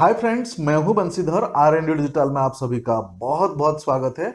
Hi friends, मैं हूं Bansidhar. Are and digital में आप सभी का बहुत बहुत स्वागत है।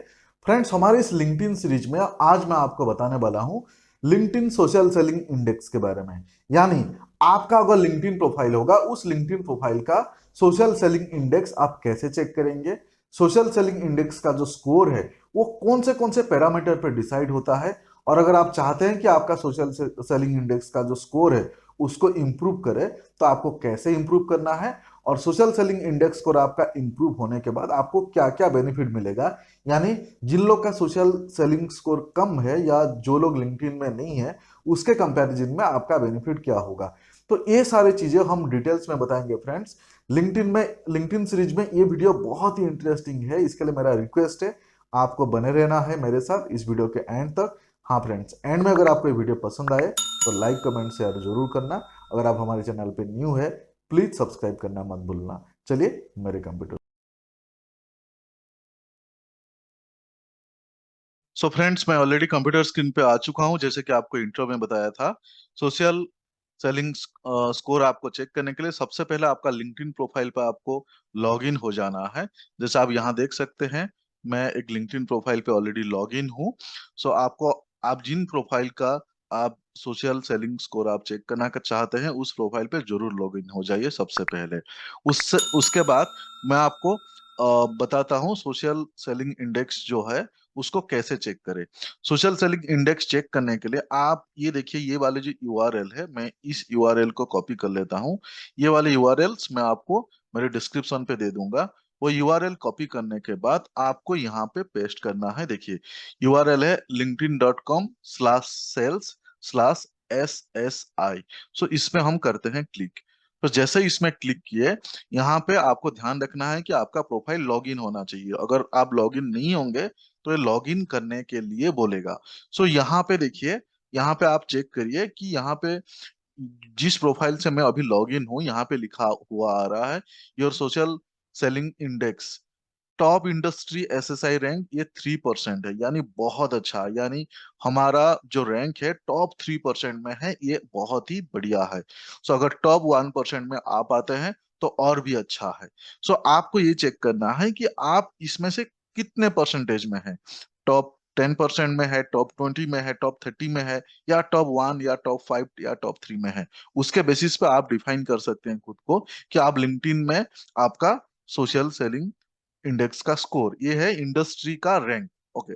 फ्रेंड्स, हमारे इस लिंक्डइन सीरीज में आज मैं आपको बताने वाला हूं लिंक्डइन सोशल सेलिंग इंडेक्स के बारे में। यानी आपका अगर लिंक्डइन प्रोफाइल होगा, उस लिंक्डइन प्रोफाइल का सोशल सेलिंग इंडेक्स आप कैसे चेक करेंगे, सोशल सेलिंग इंडेक्स का जो स्कोर है वो कौन से पैरामीटर पर डिसाइड होता है, और अगर आप चाहते हैं कि आपका सोशल सेलिंग इंडेक्स का जो स्कोर है उसको इंप्रूव करे तो आपको कैसे इंप्रूव करना है, और सोशल सेलिंग इंडेक्स स्कोर आपका इंप्रूव होने के बाद आपको क्या क्या बेनिफिट मिलेगा। यानी जिन लोग का सोशल सेलिंग स्कोर कम है या जो लोग लिंक्डइन में नहीं है, उसके कंपैरिजन में आपका बेनिफिट क्या होगा। तो ये सारी चीजें हम डिटेल्स में बताएंगे फ्रेंड्स। लिंक्डइन सीरीज में ये वीडियो बहुत ही इंटरेस्टिंग है, इसके लिए मेरा रिक्वेस्ट है आपको बने रहना है मेरे साथ इस वीडियो के एंड तक। हाँ फ्रेंड्स, एंड में अगर आपको ये वीडियो पसंद आए तो लाइक कमेंट शेयर जरूर करना। अगर आप हमारे चैनल पे न्यू है, प्लीज सब्सक्राइब करना मत भूलना। चलिए मेरे कंप्यूटर। सो फ्रेंड्स, मैं ऑलरेडी कंप्यूटर स्क्रीन पे आ चुका हूं। जैसे कि आपको इंट्रो में बताया था, सोशल सेलिंग स्कोर आपको चेक करने के लिए सबसे पहले आपका लिंक्डइन प्रोफाइल पे आपको लॉग इन हो जाना है। जैसे आप यहाँ देख सकते हैं, मैं एक लिंक्डइन प्रोफाइल पे ऑलरेडी लॉग इन हूँ। सो आपको, आप जिन प्रोफाइल का आप सोशल सेलिंग स्कोर आप चेक करना का चाहते हैं, उस प्रोफाइल पे जरूर लॉग इन हो जाइए सबसे पहले। उसके बाद मैं आपको बताता हूँ सोशल सेलिंग इंडेक्स जो है उसको कैसे चेक करें। सोशल सेलिंग इंडेक्स चेक करने के लिए आप ये देखिए, ये वाले जो यूआरएल है, मैं इस यूआरएल को कॉपी कर लेता हूँ। ये वाले यूआरएल्स मैं आपको मेरे डिस्क्रिप्शन पे दे दूंगा। वो यूआरएल कॉपी करने के बाद आपको यहाँ पे पेस्ट करना है। देखिए, यूआरएल है linkedin.com/sales/SSI। सो इसमें हम करते हैं क्लिक। तो जैसे इसमें क्लिक किए, यहाँ पे आपको ध्यान रखना है कि आपका प्रोफाइल लॉगिन होना चाहिए। अगर आप लॉगिन नहीं होंगे तो ये लॉगिन करने के लिए बोलेगा। सो यहाँ पे देखिए, यहाँ पे आप चेक करिए कि यहाँ पे जिस प्रोफाइल से मैं अभी लॉगिन हूँ, यहाँ पे लिखा हुआ आ रहा है your social selling index top industry SSI rank, ये 3% है, यानी बहुत अच्छा। यानी हमारा जो रैंक है टॉप 3% में है, ये बहुत ही बढ़िया है। सो अगर टॉप 1% में आप आते हैं तो और भी अच्छा है। सो आपको ये चेक करना है कि आप इसमें से कितने परसेंटेज में है। टॉप 10% में है, टॉप 20 में है, टॉप 30 में है, या टॉप 1 या टॉप 5 या टॉप 3 में है। उसके बेसिस पे आप डिफाइन कर सकते हैं खुद को कि आप लिंक्डइन में आपका सोशल सेलिंग इंडेक्स का स्कोर, ये है इंडस्ट्री का रैंक। ओके,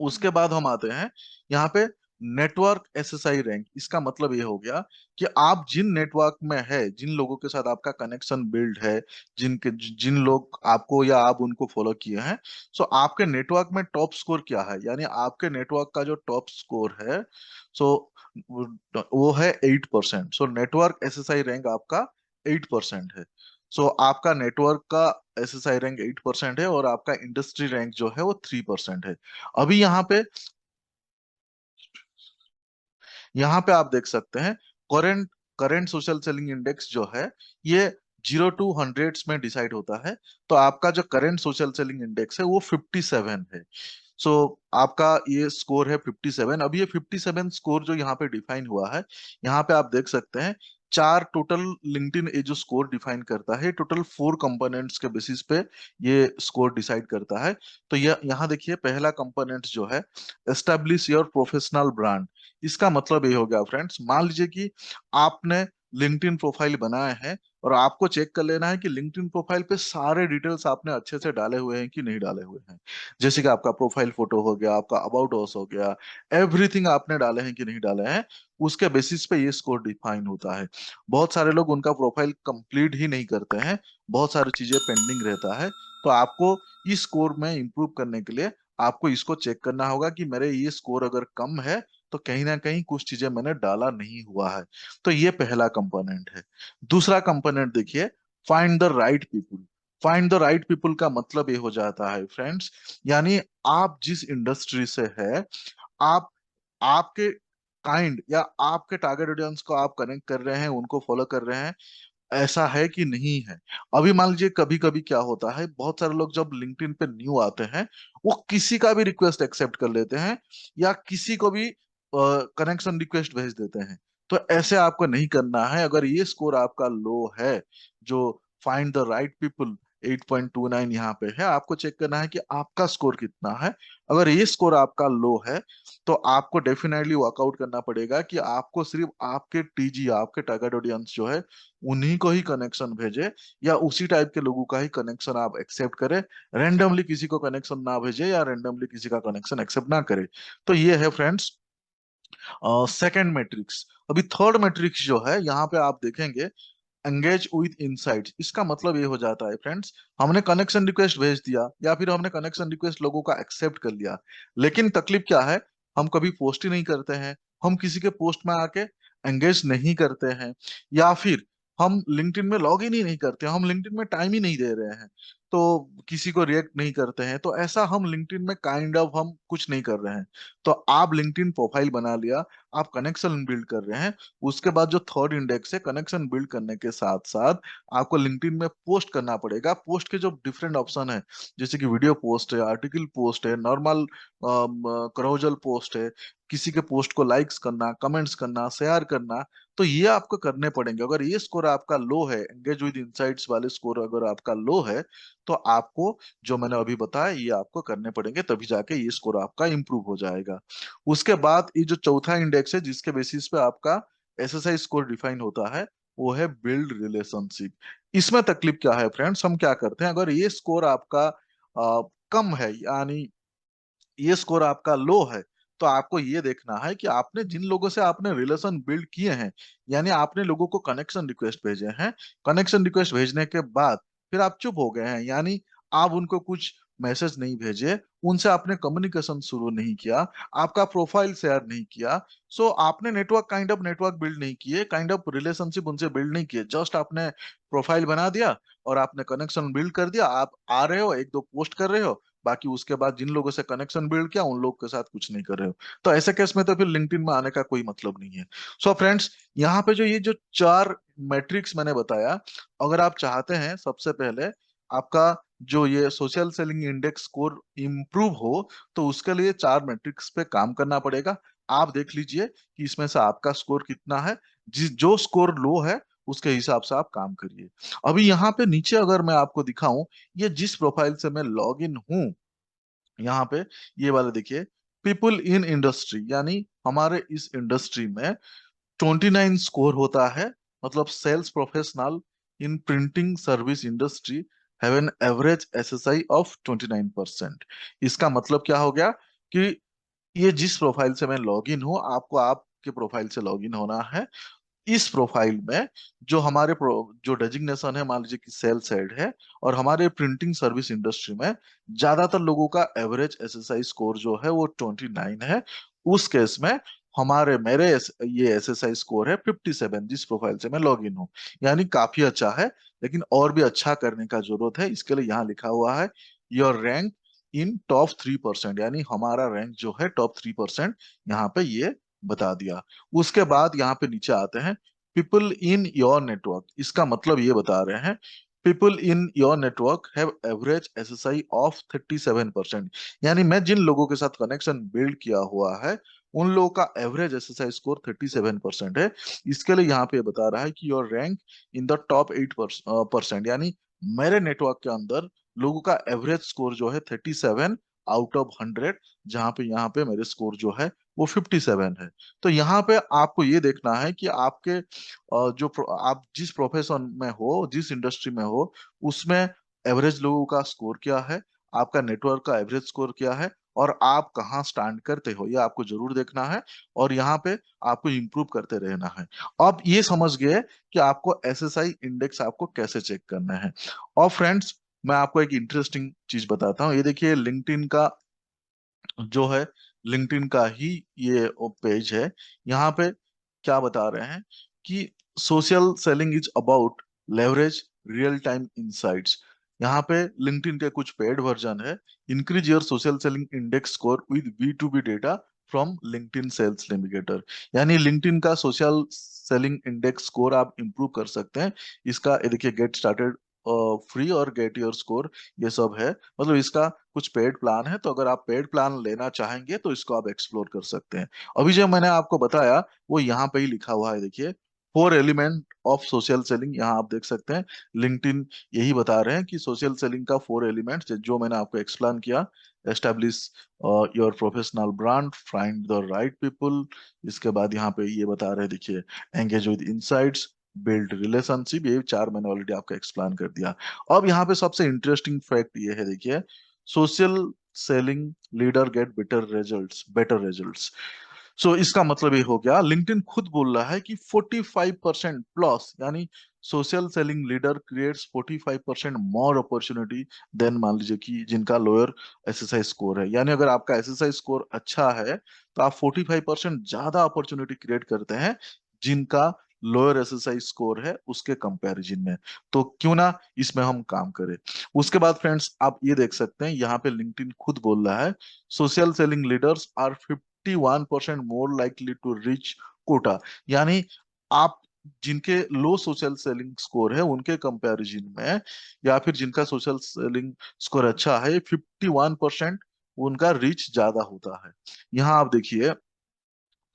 उसके बाद हम आते हैं यहाँ पे नेटवर्क एसएसआई रैंक। इसका मतलब ये हो गया कि आप जिन नेटवर्क में है, जिन लोगों के साथ आपका कनेक्शन बिल्ड है, जिन लोग आपको या आप उनको फॉलो किए हैं, सो आपके नेटवर्क में टॉप स्कोर क्या है। यानी आपके नेटवर्क का जो टॉप स्कोर है, सो वो है 8%। सो नेटवर्क एसएसआई रैंक आपका 8% है। सो आपका नेटवर्क का एसएसआई रैंक 8% है और आपका इंडस्ट्री रैंक जो है वो 3% है। अभी यहाँ पे आप देख सकते हैं, current current social selling index जो है, ये 0 to 100 में डिसाइड होता है। तो आपका जो करंट सोशल सेलिंग इंडेक्स है वो 57 है। सो आपका ये स्कोर है 57। अब ये 57 स्कोर जो यहाँ पे डिफाइन हुआ है, यहाँ पे आप देख सकते हैं चार टोटल। लिंक्डइन ये जो स्कोर डिफाइन करता है, टोटल 4 कंपोनेंट्स के बेसिस पे ये स्कोर डिसाइड करता है। तो ये यहाँ देखिए, पहला कंपोनेंट जो है, एस्टेब्लिश योर प्रोफेशनल ब्रांड। इसका मतलब ये हो गया फ्रेंड्स, मान लीजिए कि आपने लिंक्डइन प्रोफाइल बनाया है और आपको चेक कर लेना है कि लिंक्डइन प्रोफाइल पे सारे डिटेल्स आपने अच्छे से डाले हुए हैं कि नहीं डाले हुए हैं। जैसे कि आपका प्रोफाइल फोटो हो गया, आपका अबाउट अस हो गया, एवरीथिंग आपने डाले हैं कि नहीं डाले हैं। उसके बेसिस पे ये स्कोर डिफाइन होता है। बहुत सारे लोग उनका प्रोफाइल कंप्लीट ही नहीं करते हैं, बहुत सारी चीजें पेंडिंग रहता है। तो आपको इस स्कोर में इंप्रूव करने के लिए आपको इसको चेक करना होगा कि मेरे ये स्कोर अगर कम है तो कहीं ना कहीं कुछ चीजें मैंने डाला नहीं हुआ है। तो ये पहला कंपोनेंट है। दूसरा कंपोनेंट देखिए, find the right people. Find the right people का मतलब ये हो जाता है फ्रेंड्स, यानी आप जिस इंडस्ट्री से है, आप आपके काइंड या आपके टारगेट ऑडियंस को आप कनेक्ट कर रहे हैं, उनको फॉलो कर रहे हैं, ऐसा है कि नहीं है। अभी मान लीजिए, कभी कभी क्या होता है, बहुत सारे लोग जब लिंक्डइन पे न्यू आते हैं, वो किसी का भी रिक्वेस्ट एक्सेप्ट कर लेते हैं या किसी को भी कनेक्शन रिक्वेस्ट भेज देते हैं। तो ऐसे आपको नहीं करना है। अगर ये स्कोर आपका लो है, जो फाइंड द राइट पीपल 8.29 यहाँ पे है। आपको चेक करना है कि आपका स्कोर कितना है। अगर ये स्कोर आपका लो है तो आपको डेफिनेटली वर्कआउट करना पड़ेगा कि आपको सिर्फ आपके टीजी, आपके टारगेट ऑडियंस जो है उन्हीं को ही कनेक्शन भेजे, या उसी टाइप के लोगों का ही कनेक्शन आप एक्सेप्ट करें। रेंडमली किसी को कनेक्शन ना भेजे या रेंडमली किसी का कनेक्शन एक्सेप्ट ना करे। तो ये है फ्रेंड्स सेकंड मैट्रिक्स। अभी थर्ड मैट्रिक्स जो है यहाँ पे आप देखेंगे, एंगेज विद इनसाइट्स। इसका मतलब ये हो जाता है फ्रेंड्स, हमने कनेक्शन रिक्वेस्ट भेज दिया या फिर हमने कनेक्शन रिक्वेस्ट लोगों का एक्सेप्ट कर लिया, लेकिन तकलीफ क्या है, हम कभी पोस्ट ही नहीं करते हैं, हम किसी के पोस्ट में आके एंगेज नहीं करते हैं, या फिर हम लिंक्डइन में लॉग इन ही नहीं करते, हम लिंक्डइन में टाइम ही नहीं दे रहे हैं, तो किसी को रिएक्ट नहीं करते हैं। तो ऐसा हम लिंक्डइन में काइंड ऑफ हम कुछ नहीं कर रहे हैं। तो आप लिंक्डइन प्रोफाइल बना लिया, आप कनेक्शन बिल्ड कर रहे हैं, उसके बाद जो थर्ड इंडेक्स है, कनेक्शन बिल्ड करने के साथ साथ आपको लिंक्डइन में पोस्ट करना पड़ेगा। पोस्ट के जो डिफरेंट ऑप्शन है, जैसे कि वीडियो पोस्ट है, आर्टिकल पोस्ट है, नॉर्मल क्रोजल पोस्ट है, किसी के पोस्ट को लाइक्स करना, कमेंट्स करना, शेयर करना, तो ये आपको करने पड़ेंगे। अगर ये स्कोर आपका लो है, एंगेज विद इनसाइट्स वाले स्कोर अगर आपका लो है, तो आपको जो मैंने अभी बताया ये आपको करने पड़ेंगे, तभी जाके ये स्कोर आपका इंप्रूव हो जाएगा। उसके बाद ये जो चौथा इंडेक्स है जिसके बेसिस पे आपका एसएसआई स्कोर डिफाइन होता है, वो है बिल्ड रिलेशनशिप। इसमें तकलीफ क्या है फ्रेंड्स, हम क्या करते हैं, अगर ये स्कोर आपका कम है, यानी ये स्कोर आपका लो है, तो आपको ये देखना है कि आपने जिन लोगों से आपने रिलेशन बिल्ड किए हैं, यानी आपने लोगों को कनेक्शन रिक्वेस्ट भेजे हैं, कनेक्शन रिक्वेस्ट भेजने के बाद फिर आप चुप हो गए हैं, यानी आप उनको कुछ मैसेज नहीं भेजे, उनसे आपने कम्युनिकेशन शुरू नहीं किया, आपका प्रोफाइल शेयर नहीं किया, सो आपने network kind of network build नहीं किए, काइंड ऑफ रिलेशनशिप उनसे बिल्ड नहीं किए, जस्ट आपने प्रोफाइल बना दिया और आपने कनेक्शन बिल्ड कर दिया, आप आ रहे हो, एक दो पोस्ट कर रहे हो, बाकी उसके बाद जिन लोगों से कनेक्शन बिल्ड किया उन लोग के साथ कुछ नहीं कर रहे हो। तो ऐसे केस में तो फिर लिंक्डइन में आने का कोई मतलब नहीं है। सो फ्रेंड्स, यहाँ पे जो ये जो चार मैट्रिक्स मैंने बताया, अगर आप चाहते हैं सबसे पहले आपका जो ये social selling index score improve हो, तो उसके लिए चार मैट्रिक्स पे काम करना पड़ेगा। आप देख लीजिए कि इसमें से आपका स्कोर कितना है, जिस जो स्कोर लो है उसके हिसाब से आप काम करिए। अभी यहाँ पे नीचे अगर मैं आपको दिखाऊं, ये जिस प्रोफाइल से मैं लॉग इन हूं, यहाँ पे ये वाला देखिए, पीपल इन इंडस्ट्री, यानी हमारे इस इंडस्ट्री में 29 स्कोर होता है। मतलब sales professional in printing service industry have an average SSI of 29%। इसका मतलब क्या हो गया कि ये जिस प्रोफाइल से मैं लॉग इन हूँ, आपको आपके प्रोफाइल से लॉग इन होना है। इस प्रोफाइल में जो हमारे जो डेजिग्नेशन है, मान लीजिए कि सेल्स हेड है, और हमारे प्रिंटिंग सर्विस इंडस्ट्री में ज्यादातर लोगों का एवरेज एसएसआई स्कोर जो है वो 29 है। उस केस में ये एसएसआई स्कोर है 57, जिस प्रोफाइल से मैं लॉग इन हूँ, यानी काफी अच्छा है। लेकिन और भी अच्छा करने का जरूरत है, इसके लिए यहाँ लिखा हुआ है योर रैंक इन टॉप 3%, यानी हमारा रैंक जो है टॉप 3%, यहाँ पे ये बता दिया। उसके बाद यहाँ पे नीचे आते हैं, पीपल इन योर नेटवर्क। इसका मतलब ये बता रहे हैं, people in your network have average SSI of 37%, यानी मैं जिन लोगों के साथ कनेक्शन बिल्ड किया हुआ है उन लोगों का एवरेज एसएसआई स्कोर 37% है। इसके लिए यहाँ पे बता रहा है कि your rank in the top 8%, यानी मेरे नेटवर्क के अंदर लोगों का एवरेज स्कोर जो है 37 आउट ऑफ 100, जहाँ पे यहाँ पे मेरे स्कोर जो है वो 57 है। तो यहाँ पे आपको ये देखना है कि आपके आप जिस प्रोफेशन में हो, जिस इंडस्ट्री में हो, उसमें एवरेज लोगों का स्कोर क्या है, आपका नेटवर्क का एवरेज स्कोर क्या है, और आप कहाँ स्टैंड करते हो, ये आपको जरूर देखना है। और यहाँ पे आपको इम्प्रूव करते रहना है। अब ये समझ गए कि आपको एसएसआई इंडेक्स आपको कैसे चेक करना है। और फ्रेंड्स, मैं आपको एक इंटरेस्टिंग चीज बताता हूँ। ये देखिए, लिंक्डइन का जो है, लिंक्डइन का ही ये पेज है। यहाँ पे क्या बता रहे हैं कि social selling is about leverage real time insights. यहाँ पे लिंक्डइन के कुछ पेड वर्जन है, increase your social selling index score with B data from LinkedIn sales navigator, यानी लिंक्डइन का सोशल सेलिंग इंडेक्स स्कोर आप इंप्रूव कर सकते हैं। इसका ये देखिए, गेट स्टार्टेड फ्री और गेट योर स्कोर, ये सब है। मतलब इसका कुछ पेड प्लान है, तो अगर आप पेड प्लान लेना चाहेंगे तो इसको आप एक्सप्लोर कर सकते हैं। अभी जो मैंने आपको बताया वो यहाँ पे ही लिखा हुआ है, देखिए, four element of social selling, यहाँ आप देख सकते हैं लिंक्डइन यही बता रहे हैं कि सोशल सेलिंग का फोर एलिमेंट्स जो मैंने आपको एक्सप्लेन किया। Establish your professional brand, find the right people, इसके बाद यहाँ पे ये बता रहे हैं देखिए, engage with insights, build relationship, ये चार मैंने ऑलरेडी आपको एक्सप्लेन कर दिया। अब यहाँ पे सबसे इंटरेस्टिंग फैक्ट ये है देखिए, social selling leader get better results. So इसका मतलब ये हो गया, लिंक्डइन खुद बोल रहा है कि 45% प्लस, यानी social selling leader creates 45% more opportunity than, मान लीजिए कि जिनका लोअर एसएसआई स्कोर है, यानी अगर आपका एसएसआई स्कोर अच्छा है तो आप 45% ज्यादा अपॉर्चुनिटी क्रिएट करते हैं जिनका लोअर एसएसआई स्कोर है उसके कंपैरिजन में। तो क्यों ना इसमें हम काम करें। उसके बाद फ्रेंड्स आप ये देख सकते हैं यहाँ पे लिंक्डइन खुद बोल रहा है, social selling leaders are 51% more likely to reach quota, यानी आप जिनके लो सोशल सेलिंग स्कोर है उनके कंपैरिजन में, या फिर जिनका सोशल सेलिंग स्कोर अच्छा है, 51% उनका रीच ज्यादा होता है। यहाँ आप देखिए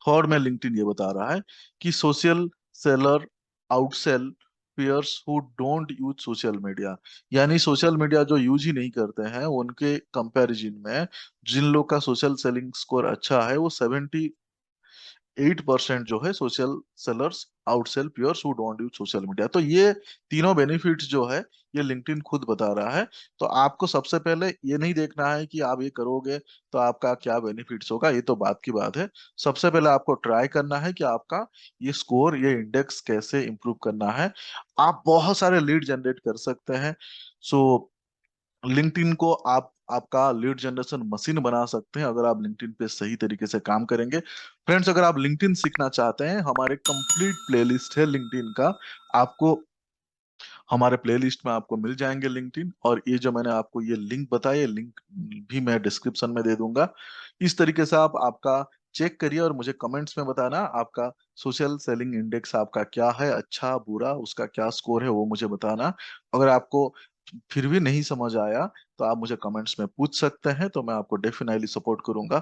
थर्ड में लिंक्डइन ये बता रहा है कि social seller outsell peers who don't use social media, यानी सोशल मीडिया जो यूज ही नहीं करते हैं उनके कंपैरिजन में जिन लोग का सोशल सेलिंग स्कोर अच्छा है वो 8% जो है social sellers outsell peers who don't use social media. तो ये तीनों बेनिफिट्स जो है ये लिंक्डइन खुद बता रहा है। तो आपको सबसे पहले ये नहीं देखना है कि आप ये करोगे तो आपका क्या बेनिफिट्स होगा, ये तो बात की बात है। सबसे पहले आपको ट्राई करना है कि आपका ये स्कोर, ये इंडेक्स कैसे इंप्रूव करना है। आप बहुत सारे लीड जनरेट कर सकते हैं। सो लिंक्डइन को आप आपका लीड जनरेशन मशीन बना सकते हैं अगर आप लिंक्डइन पे सही तरीके से काम करेंगे। फ्रेंड्स अगर आप लिंक्डइन सीखना चाहते हैं, हमारे कंप्लीट प्लेलिस्ट है लिंक्डइन का, आपको हमारे प्लेलिस्ट में आपको मिल जाएंगे लिंक्डइन। और ये जो मैंने आपको ये लिंक बताया, ये लिंक भी मैं डिस्क्रिप्शन में दे दूंगा। इस तरीके से आप आपका चेक करिए और मुझे कमेंट्स में बताना आपका सोशल सेलिंग इंडेक्स आपका क्या है, अच्छा बुरा, उसका क्या स्कोर है वो मुझे बताना। अगर आपको फिर भी नहीं समझ आया तो आप मुझे कमेंट्स में पूछ सकते हैं, तो मैं आपको डेफिनेटली सपोर्ट करूंगा।